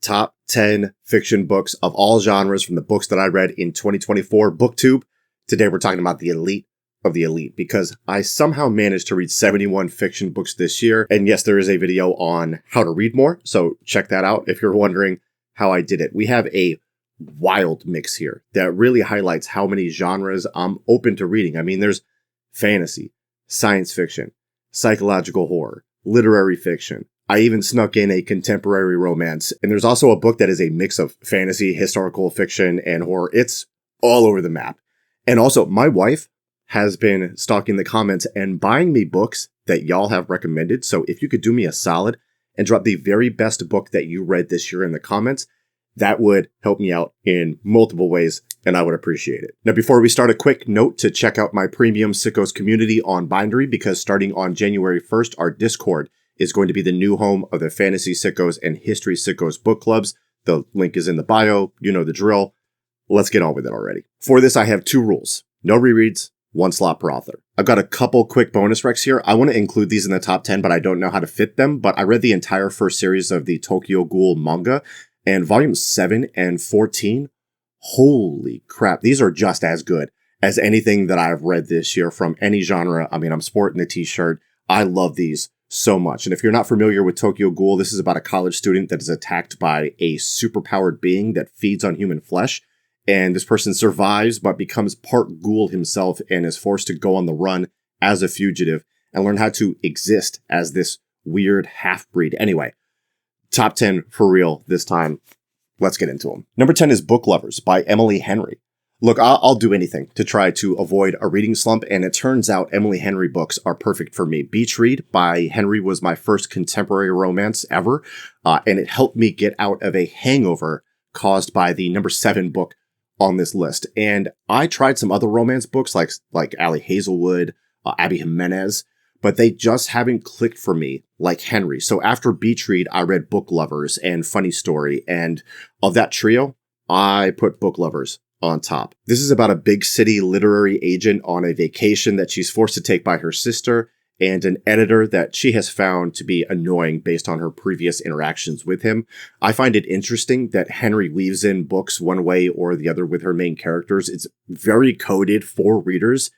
top 10 fiction books of all genres from the books that I read in 2024 booktube. Today we're talking about the elite of the elite because I somehow managed to read 71 fiction books this year. And yes, there is a video on how to read more, so check that out if you're wondering how I did it. We have a wild mix here that really highlights how many genres I'm open to reading. I mean, there's fantasy, science fiction, psychological horror, literary fiction. I even snuck in a contemporary romance. And there's also a book that is a mix of fantasy, historical fiction, and horror. It's all over the map. And also, my wife has been stalking the comments and buying me books that y'all have recommended. So if you could do me a solid and drop the very best book that you read this year in the comments, that would help me out in multiple ways, and I would appreciate it. Now, before we start, a quick note to check out my premium Sickos community on Bindery, because starting on January 1st, our Discord is going to be the new home of the Fantasy Sickos and History Sickos book clubs. The link is in the bio. You know the drill. Let's get on with it already. For this, I have 2 rules. No rereads, 1 slot per author. I've got a couple quick bonus recs here. I want to include these in the top 10, but I don't know how to fit them. But I read the entire first series of the Tokyo Ghoul manga, and volumes 7 and 14, holy crap, these are just as good as anything that I've read this year from any genre. I mean, I'm sporting the t-shirt. I love these so much. And if you're not familiar with Tokyo Ghoul, this is about a college student that is attacked by a superpowered being that feeds on human flesh. And this person survives, but becomes part ghoul himself and is forced to go on the run as a fugitive and learn how to exist as this weird half-breed. Anyway, top 10 for real this time. Let's get into them. Number 10 is Book Lovers by Emily Henry. Look, I'll do anything to try to avoid a reading slump, and it turns out Emily Henry books are perfect for me. Beach Read by Henry was my first contemporary romance ever, and it helped me get out of a hangover caused by the number 7 book on this list. And I tried some other romance books like Allie Hazelwood, Abby Jimenez, but they just haven't clicked for me like Henry. So after Beach Read, I read Book Lovers and Funny Story. And of that trio, I put Book Lovers on top. This is about a big city literary agent on a vacation that she's forced to take by her sister and an editor that she has found to be annoying based on her previous interactions with him. I find it interesting that Henry weaves in books one way or the other with her main characters. It's very coded for readers.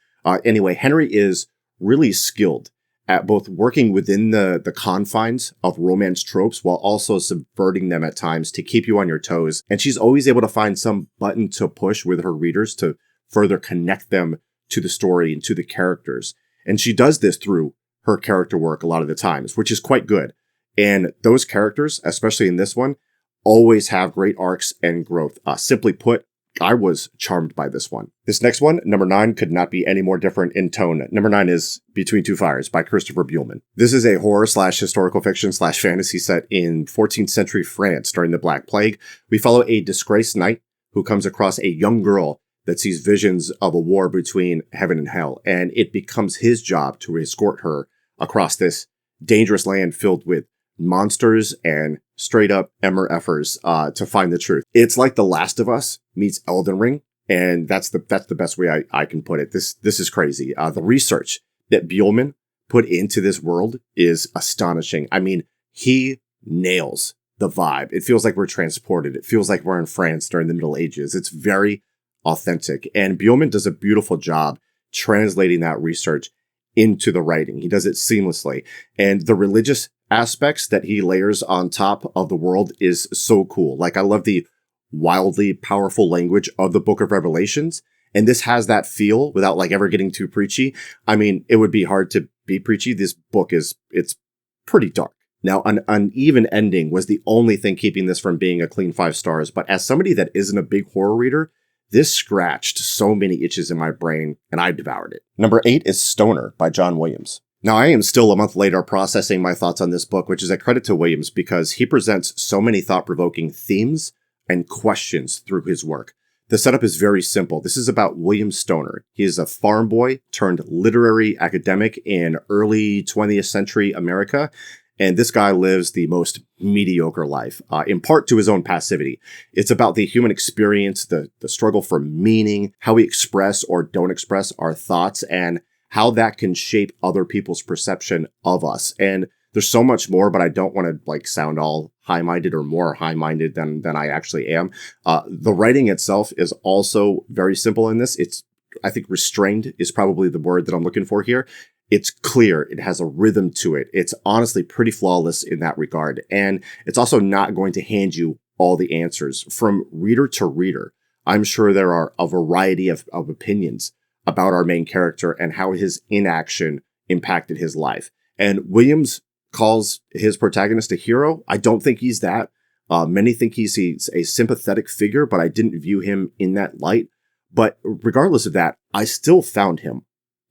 Anyway, Henry is really skilled at both working within the confines of romance tropes while also subverting them at times to keep you on your toes. And she's always able to find some button to push with her readers to further connect them to the story and to the characters. And she does this through her character work a lot of the times, which is quite good. And those characters, especially in this one, always have great arcs and growth. Simply put, I was charmed by this one. This next one, number 9, could not be any more different in tone. Number 9 is Between Two Fires by Chrisopher Buehlman. This is a horror/historical fiction/fantasy set in 14th century France during the Black Plague. We follow a disgraced knight who comes across a young girl that sees visions of a war between heaven and hell, and it becomes his job to escort her across this dangerous land filled with monsters and straight up MRFers to find the truth. It's like The Last of Us meets Elden Ring, and that's the best way I can put it. This is crazy. The research that Buehlman put into this world is astonishing. I mean, he nails the vibe. It feels like we're transported. It feels like we're in France during the Middle Ages. It's very authentic, and Buehlman does a beautiful job translating that research into the writing. He does it seamlessly, and the religious aspects that he layers on top of the world is so cool. Like, I love the wildly powerful language of the Book of Revelations, and this has that feel without like ever getting too preachy. I mean, it would be hard to be preachy. This book it's pretty dark. Now, an uneven ending was the only thing keeping this from being a clean 5 stars, but as somebody that isn't a big horror reader, this scratched so many itches in my brain, and I devoured it. Number 8 is Stoner by John Williams. Now, I am still a month later processing my thoughts on this book, which is a credit to Williams because he presents so many thought-provoking themes and questions through his work. The setup is very simple. This is about William Stoner. He is a farm boy turned literary academic in early 20th century America, and this guy lives the most mediocre life, in part to his own passivity. It's about the human experience, the struggle for meaning, how we express or don't express our thoughts, and how that can shape other people's perception of us. And There's so much more, but I don't want to like sound all high-minded or more high-minded than I actually am. The writing itself is also very simple in this. It's, I think, restrained is probably the word that I'm looking for here. It's clear. It has a rhythm to it. It's honestly pretty flawless in that regard. And it's also not going to hand you all the answers. From reader to reader, I'm sure there are a variety of opinions about our main character and how his inaction impacted his life. And Williams calls his protagonist a hero. I don't think he's that. Many think he's a sympathetic figure, but I didn't view him in that light. But regardless of that, I still found him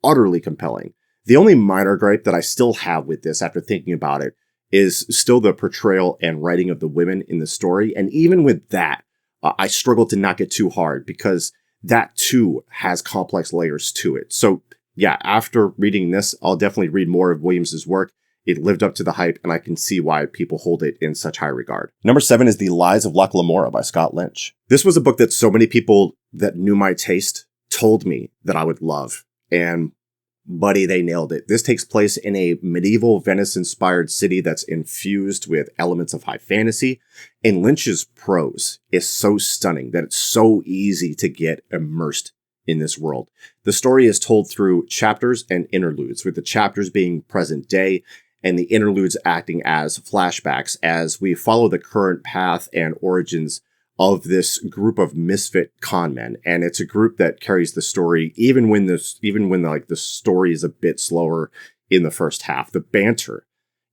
utterly compelling. The only minor gripe that I still have with this after thinking about it is still the portrayal and writing of the women in the story. And even with that, I struggle to not get too hard because that too has complex layers to it. So yeah, after reading this, I'll definitely read more of Williams's work. It lived up to the hype, and I can see why people hold it in such high regard. Number 7 is The Lies of Lamora by Scott Lynch. This was a book that so many people that knew my taste told me that I would love. And buddy, they nailed it. This takes place in a medieval Venice-inspired city that's infused with elements of high fantasy. And Lynch's prose is so stunning that it's so easy to get immersed in this world. The story is told through chapters and interludes, with the chapters being present day and the interludes acting as flashbacks as we follow the current path and origins of this group of misfit con men. And it's a group that carries the story even when the story is a bit slower in the first half. The banter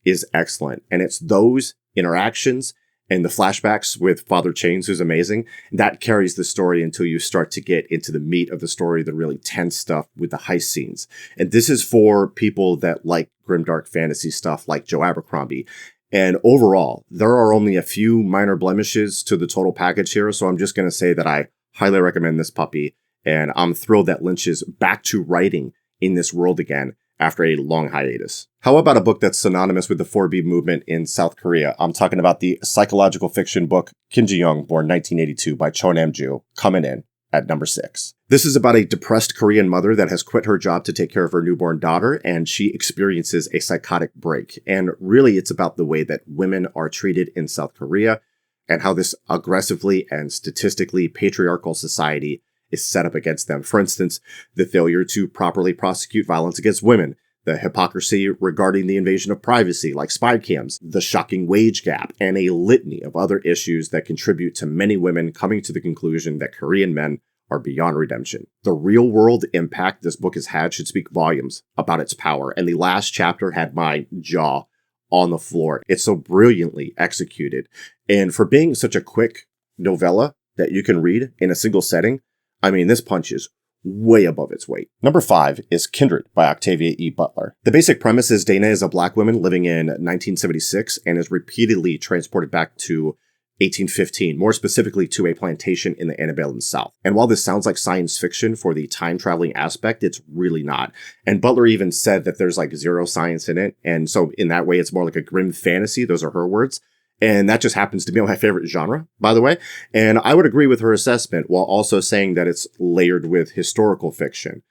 is excellent, and it's those interactions and the flashbacks with Father Chains, who's amazing, that carries the story until you start to get into the meat of the story, the really tense stuff with the heist scenes. And this is for people that like grimdark fantasy stuff like Joe Abercromie. And overall, there are only a few minor blemishes to the total package here, so I'm just going to say that I highly recommend this puppy, and I'm thrilled that Lynch is back to writing in this world again after a long hiatus. How about a book that's synonymous with the 4B movement in South Korea? I'm talking about the psychological fiction book Jiyoung, born 1982 by Nam-Joo, coming in at number 6. This is about a depressed Korean mother that has quit her job to take care of her newborn daughter, and she experiences a psychotic break. And really, it's about the way that women are treated in South Korea and how this aggressively and statistically patriarchal society is set up against them. For instance, the failure to properly prosecute violence against women, the hypocrisy regarding the invasion of privacy like spy cams, the shocking wage gap, and a litany of other issues that contribute to many women coming to the conclusion that Korean men are beyond redemption. The real-world impact this book has had should speak volumes about its power, and the last chapter had my jaw on the floor. It's so brilliantly executed. And for being such a quick novella that you can read in a single setting, I mean, this punches way above its weight. Number 5 is Kindred by Octavia E. Butler. The basic premise is Dana is a black woman living in 1976 and is repeatedly transported back to 1815, more specifically to a plantation in the antebellum South. And while this sounds like science fiction for the time-traveling aspect, it's really not. And Butler even said that there's like zero science in it, and so in that way, it's more like a grim fantasy. Those are her words. And that just happens to be my favorite genre, by the way. And I would agree with her assessment while also saying that it's layered with historical fiction.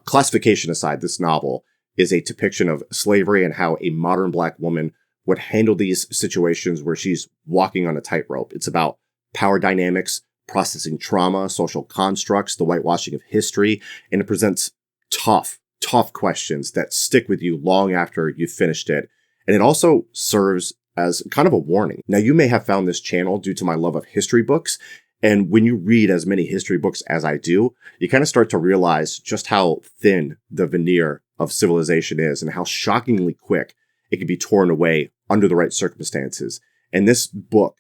Classification aside, this novel is a depiction of slavery and how a modern black woman would handle these situations where she's walking on a tightrope. It's about power dynamics, processing trauma, social constructs, the whitewashing of history, and it presents tough questions that stick with you long after you've finished it. And it also serves as kind of a warning. Now, you may have found this channel due to my love of history books, and when you read as many history books as I do, you kind of start to realize just how thin the veneer of civilization is and how shockingly quick it can be torn away under the right circumstances. And this book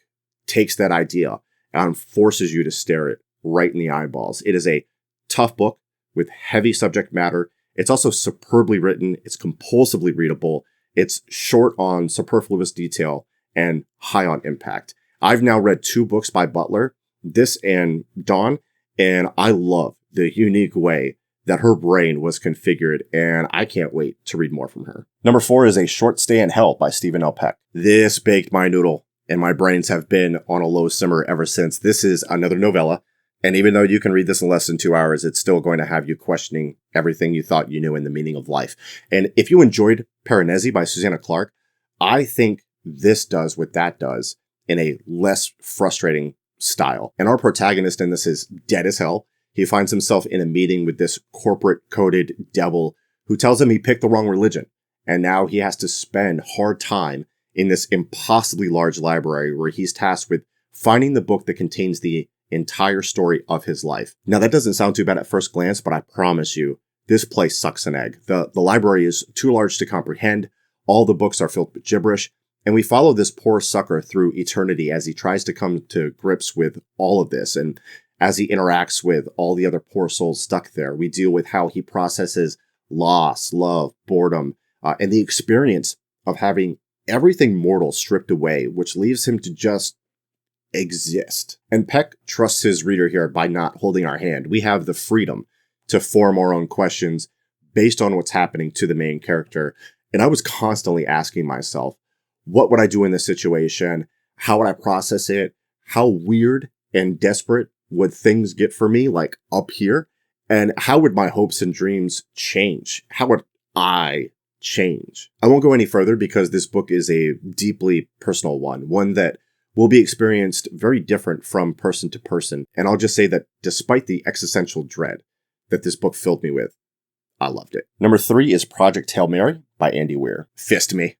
takes that idea and forces you to stare it right in the eyeballs. It is a tough book with heavy subject matter. It's also superbly written. It's compulsively readable. It's short on superfluous detail and high on impact. I've now read 2 books by Butler, this and Dawn, and I love the unique way that her brain was configured, and I can't wait to read more from her. Number 4 is A Short Stay in Hell by Stephen L. Peck. This baked my noodle, and my brains have been on a low simmer ever since. This is another novella, and even though you can read this in less than 2 hours, it's still going to have you questioning everything you thought you knew in the meaning of life. And if you enjoyed Piranesi by Susanna Clarke, I think this does what that does in a less frustrating style. And our protagonist in this is dead as hell. He finds himself in a meeting with this corporate-coded devil who tells him he picked the wrong religion. And now he has to spend hard time in this impossibly large library where he's tasked with finding the book that contains the entire story of his life. Now, that doesn't sound too bad at first glance, but I promise you, this place sucks an egg. The library is too large to comprehend. All the books are filled with gibberish. And we follow this poor sucker through eternity as he tries to come to grips with all of this. And as he interacts with all the other poor souls stuck there, we deal with how he processes loss, love, boredom, and the experience of having everything mortal stripped away, which leaves him to just exist. And Peck trusts his reader here by not holding our hand. We have the freedom to form our own questions based on what's happening to the main character. And I was constantly asking myself, what would I do in this situation? How would I process it? How weird and desperate would things get for me, like up here? And how would my hopes and dreams change? How would I change? I won't go any further because this book is a deeply personal one that will be experienced very different from person to person. And I'll just say that despite the existential dread that this book filled me with, I loved it. Number 3 is Project Hail Mary by Andry Weir. Fist me.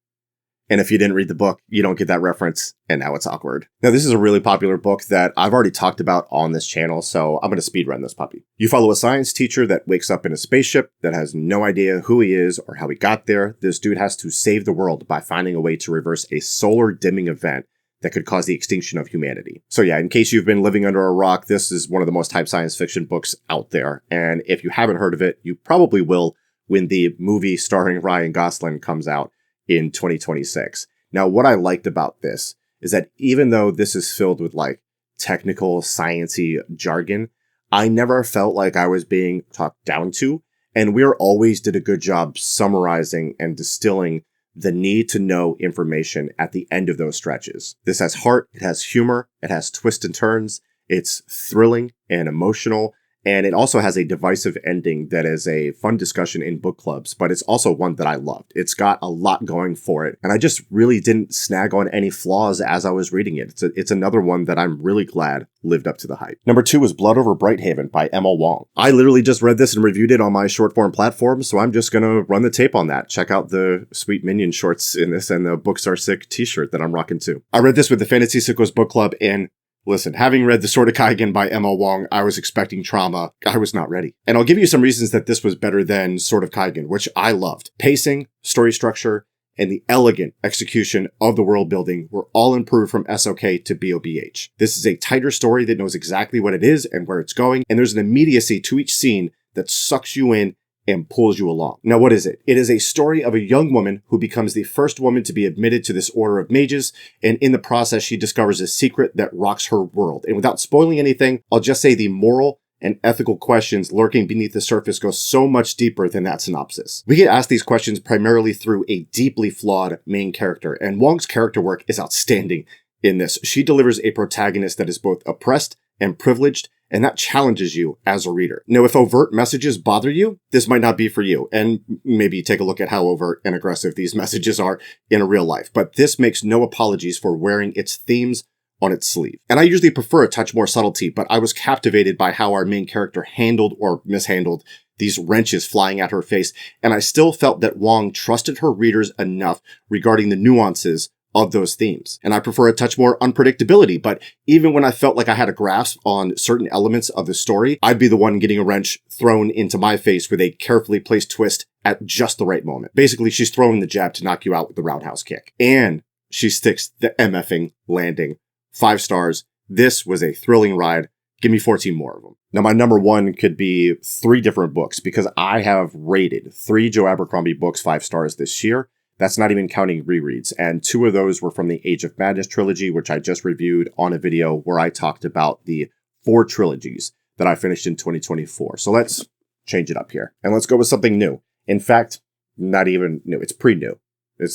And if you didn't read the book, you don't get that reference, and now it's awkward. Now, this is a really popular book that I've already talked about on this channel, so I'm going to speedrun this puppy. You follow a science teacher that wakes up in a spaceship that has no idea who he is or how he got there. This dude has to save the world by finding a way to reverse a solar dimming event that could cause the extinction of humanity. So yeah, in case you've been living under a rock, this is one of the most hyped science fiction books out there. And if you haven't heard of it, you probably will when the movie starring Ryan Gosling comes out in 2026. Now, what I liked about this is that even though this is filled with like technical, sciencey jargon, I never felt like I was being talked down to. And Weir always did a good job summarizing and distilling the need to know information at the end of those stretches. This has heart, it has humor, it has twists and turns, it's thrilling and emotional, and it also has a divisive ending that is a fun discussion in book clubs, but it's also one that I loved. It's got a lot going for it, and I just really didn't snag on any flaws as I was reading it. It's another one that I'm really glad lived up to the hype. Number 2 is Blood Over Brighthaven by Emma Wang. I literally just read this and reviewed it on my short form platform, so I'm just gonna run the tape on that. Check out the sweet Minion shorts in this and the Books Are Sick t-shirt that I'm rocking too. I read this with the Fantasy Sickos Book Club, and listen, having read The Sword of Kaigen by Emma Wang, I was expecting trauma. I was not ready. And I'll give you some reasons that this was better than Sword of Kaigen, which I loved. Pacing, story structure, and the elegant execution of the world building were all improved from SOK to BOBH. This is a tighter story that knows exactly what it is and where it's going, and there's an immediacy to each scene that sucks you in and pulls you along. Now, what is it? It is a story of a young woman who becomes the first woman to be admitted to this order of mages, and in the process, she discovers a secret that rocks her world. And without spoiling anything, I'll just say the moral and ethical questions lurking beneath the surface go so much deeper than that synopsis. We get asked these questions primarily through a deeply flawed main character, and Wang's character work is outstanding in this. She delivers a protagonist that is both oppressed and privileged, and that challenges you as a reader. Now, if overt messages bother you, this might not be for you, and maybe take a look at how overt and aggressive these messages are in real life. But this makes no apologies for wearing its themes on its sleeve. And I usually prefer a touch more subtlety, but I was captivated by how our main character handled or mishandled these wrenches flying at her face, and I still felt that Wang trusted her readers enough regarding the nuances of those themes. And I prefer a touch more unpredictability, but even when I felt like I had a grasp on certain elements of the story, I'd be the one getting a wrench thrown into my face with a carefully placed twist at just the right moment. Basically, she's throwing the jab to knock you out with the roundhouse kick. And she sticks the MFing landing. 5 stars. This was a thrilling ride. Give me 14 more of them. Now, my number 1 could be 3 different books because I have rated 3 Joe Abercrombie books 5 stars this year. That's not even counting rereads. And 2 of those were from the Age of Madness trilogy, which I just reviewed on a video where I talked about the 4 trilogies that I finished in 2024. So let's change it up here. And let's go with something new. In fact, not even new. It's pre-new.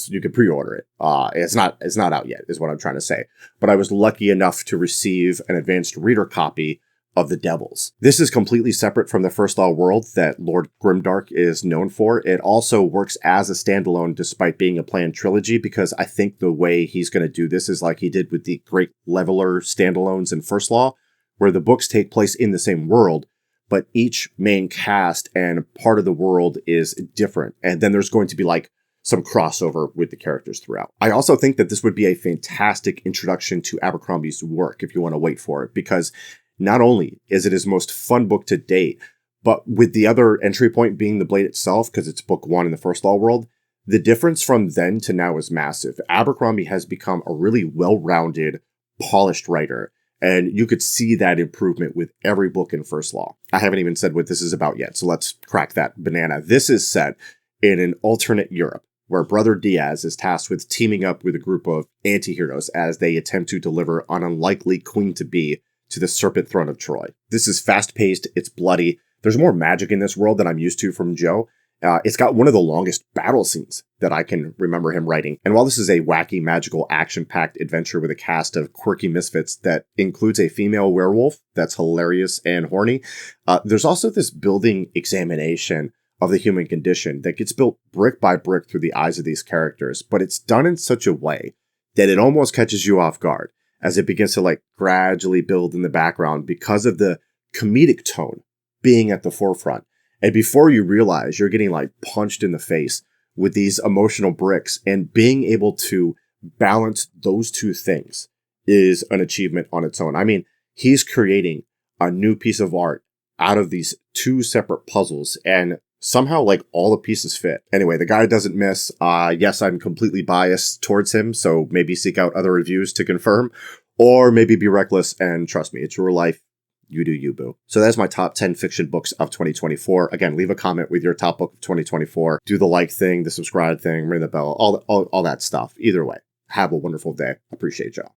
You can pre-order it. It's not out yet, is what I'm trying to say. But I was lucky enough to receive an advanced reader copy of the devils. This is completely separate from the First Law world that Lord Grimdark is known for. It also works as a standalone despite being a planned trilogy, because I think the way he's going to do this is like he did with the Great Leveler standalones in First Law, where the books take place in the same world, but each main cast and part of the world is different. And then there's going to be like some crossover with the characters throughout. I also think that this would be a fantastic introduction to Abercrombie's work if you want to wait for it, because not only is it his most fun book to date, but with the other entry point being the Blade itself, because it's book 1 in the First Law world, the difference from then to now is massive. Abercrombie has become a really well-rounded, polished writer, and you could see that improvement with every book in First Law. I haven't even said what this is about yet, so let's crack that banana. This is set in an alternate Europe, where Brother Diaz is tasked with teaming up with a group of anti-heroes as they attempt to deliver an unlikely queen-to-be to the Serpent Throne of Troy. This is fast-paced, it's bloody. There's more magic in this world than I'm used to from Joe. It's got one of the longest battle scenes that I can remember him writing. And while this is a wacky, magical, action-packed adventure with a cast of quirky misfits that includes a female werewolf that's hilarious and horny, there's also this building examination of the human condition that gets built brick by brick through the eyes of these characters, but it's done in such a way that it almost catches you off guard as it begins to like gradually build in the background because of the comedic tone being at the forefront. And before you realize, you're getting like punched in the face with these emotional bricks, and being able to balance those two things is an achievement on its own. I mean, he's creating a new piece of art out of these two separate puzzles, and somehow like all the pieces fit. Anyway, the guy doesn't miss. Yes, I'm completely biased towards him, so maybe seek out other reviews to confirm, or maybe be reckless and trust me, it's your life. You do you, boo. So that's my top 10 fiction books of 2024. Again, leave a comment with your top book of 2024. Do the like thing, the subscribe thing, ring the bell, all that stuff. Either way, have a wonderful day. Appreciate y'all.